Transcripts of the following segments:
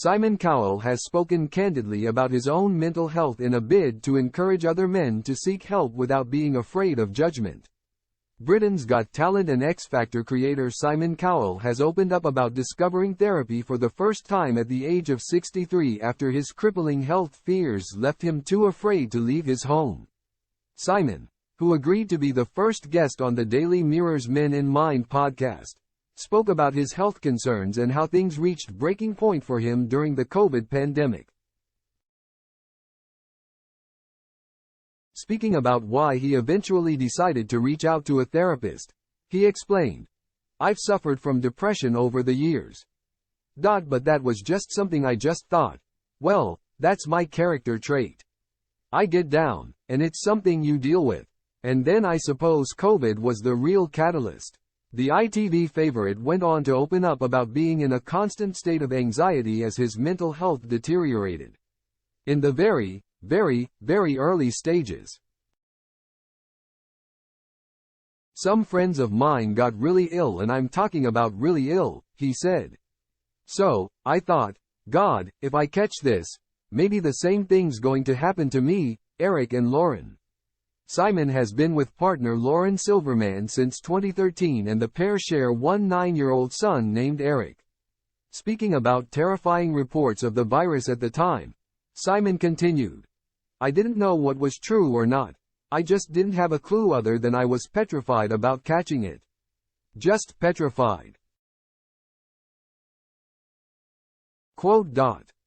Simon Cowell has spoken candidly about his own mental health in a bid to encourage other men to seek help without being afraid of judgment. Britain's Got Talent and X Factor creator Simon Cowell has opened up about discovering therapy for the first time at the age of 63 after his crippling health fears left him too afraid to leave his home. Simon, who agreed to be the first guest on the Daily Mirror's Men in Mind podcast, spoke about his health concerns and how things reached breaking point for him during the COVID pandemic. Speaking about why he eventually decided to reach out to a therapist, he explained, "I've suffered from depression over the years. But that was just something I just thought, well, that's my character trait. I get down, and it's something you deal with. And then I suppose COVID was the real catalyst." The ITV favorite went on to open up about being in a constant state of anxiety as his mental health deteriorated. In the very, very early stages. "Some friends of mine got really ill, and I'm talking about really ill," he said. "So, I thought, God, if I catch this, maybe the same thing's going to happen to me." Eric and Lauren. Simon has been with partner Lauren Silverman since 2013 and the pair share one 9-year-old son named Eric. Speaking about terrifying reports of the virus at the time, Simon continued, "I didn't know what was true or not. I just didn't have a clue other than I was petrified about catching it. Just petrified." Quote.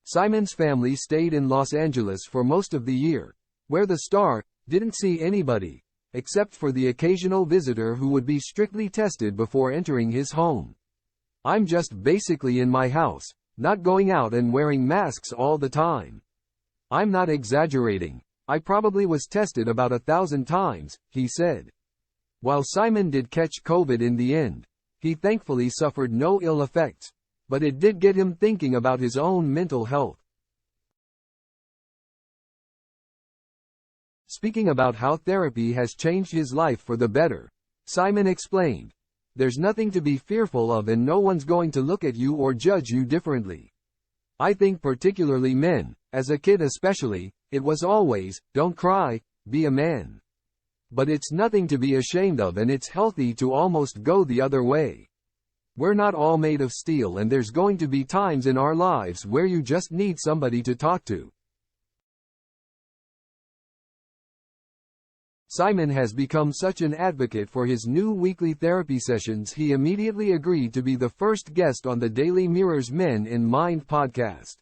Simon's family stayed in Los Angeles for most of the year, where the star didn't see anybody, except for the occasional visitor who would be strictly tested before entering his home. "I'm just basically in my house, not going out and wearing masks all the time. I'm not exaggerating. I probably was tested about 1,000 times," he said. While Simon did catch COVID in the end, he thankfully suffered no ill effects, but it did get him thinking about his own mental health. Speaking about how therapy has changed his life for the better, Simon explained, "There's nothing to be fearful of and no one's going to look at you or judge you differently. I think particularly men, as a kid especially, it was always, don't cry, be a man. But it's nothing to be ashamed of and it's healthy to almost go the other way. We're not all made of steel and there's going to be times in our lives where you just need somebody to talk to." Simon has become such an advocate for his new weekly therapy sessions he immediately agreed to be the first guest on the Daily Mirror's Men in Mind podcast.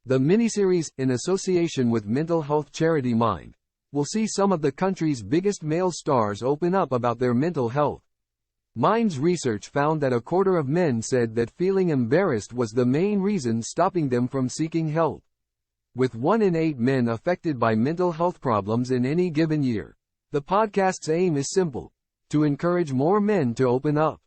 The miniseries, in association with mental health charity Mind, will see some of the country's biggest male stars open up about their mental health. Mind's research found that 1/4 of men said that feeling embarrassed was the main reason stopping them from seeking help. With 1 in 8 men affected by mental health problems in any given year, the podcast's aim is simple: to encourage more men to open up.